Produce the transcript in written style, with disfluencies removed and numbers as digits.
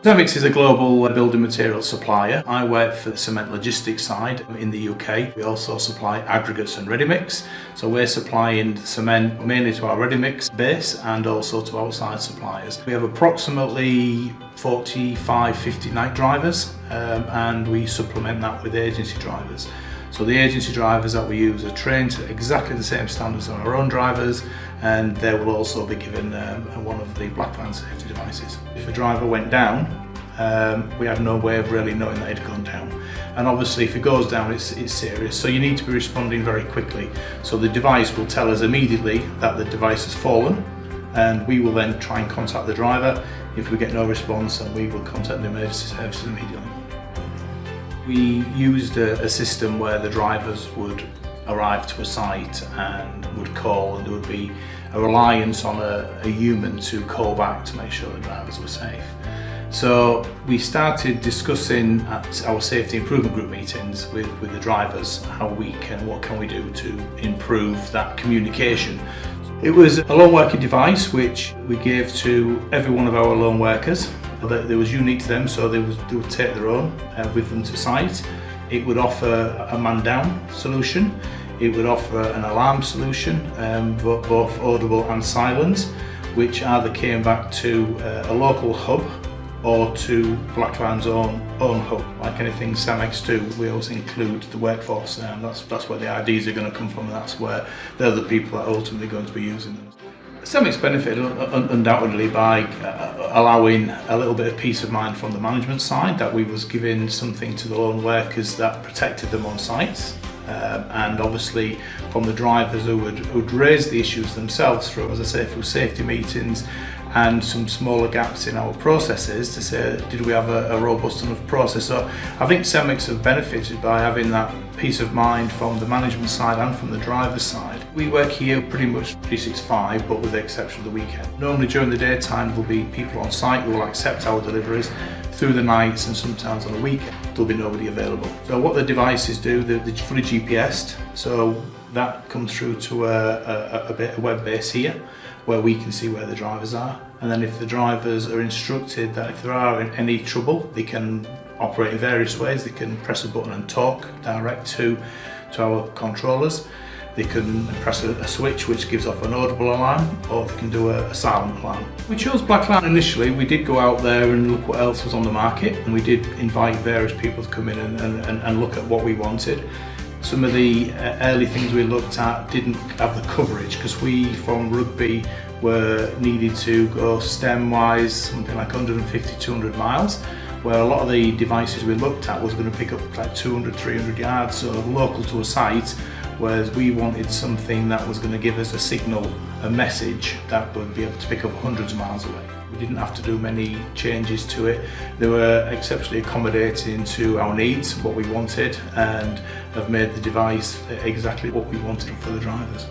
CEMEX is a global building materials supplier. I work for the cement logistics side in the UK. We also supply aggregates and ready-mix. So we're supplying cement mainly to our ready-mix base and also to outside suppliers. We have approximately 45-50 night drivers and we supplement that with agency drivers. So the agency drivers that we use are trained to exactly the same standards as our own drivers, and they will also be given one of the Blackline Safety devices. If a driver went down, we have no way of really knowing that he'd gone down. And obviously if it goes down, it's serious. So you need to be responding very quickly. So the device will tell us immediately that the device has fallen, and we will then try and contact the driver. If we get no response, then we will contact the emergency services immediately. We used a system where the drivers would arrive to a site and would call, and there would be a reliance on a human to call back to make sure the drivers were safe. So we started discussing at our safety improvement group meetings with the drivers what can we do to improve that communication. It was a lone working device which we gave to every one of our lone workers. That was unique to them, so they would take their own with them to site. It would offer a man down solution. It would offer an alarm solution, both audible and silent, which either came back to a local hub or to Blackline's own hub. Like anything CEMEX do, we always include the workforce, and that's where the IDs are going to come from, and that's where they're the people that are ultimately going to be using them. CEMEX benefited undoubtedly by allowing a little bit of peace of mind from the management side, that we was giving something to the lone workers that protected them on sites, and obviously from the drivers who'd raised the issues themselves through, as I say, through safety meetings and some smaller gaps in our processes to say, did we have a robust enough process? So I think CEMEX have benefited by having that peace of mind from the management side and from the driver's side. We work here pretty much 365, but with the exception of the weekend. Normally during the daytime there'll be people on site who will accept our deliveries. Through the nights and sometimes on the weekend there'll be nobody available. So what the devices do, they're fully GPSed, so that comes through to a web base here where we can see where the drivers are, and then if the drivers are instructed that if there are any trouble, they can operate in various ways. They can press a button and talk direct to our controllers. They can press a switch which gives off an audible alarm, or they can do a silent alarm. We chose Blackline initially. We did go out there and look what else was on the market, and we did invite various people to come in and look at what we wanted. Some of the early things we looked at didn't have the coverage, because we from Rugby were needed to go stem wise something like 150-200 miles, where a lot of the devices we looked at was going to pick up like 200-300 yards, so local to a site, whereas we wanted something that was going to give us a signal, a message that would be able to pick up hundreds of miles away. We didn't have to do many changes to it. They were exceptionally accommodating to our needs, what we wanted, and have made the device exactly what we wanted for the drivers.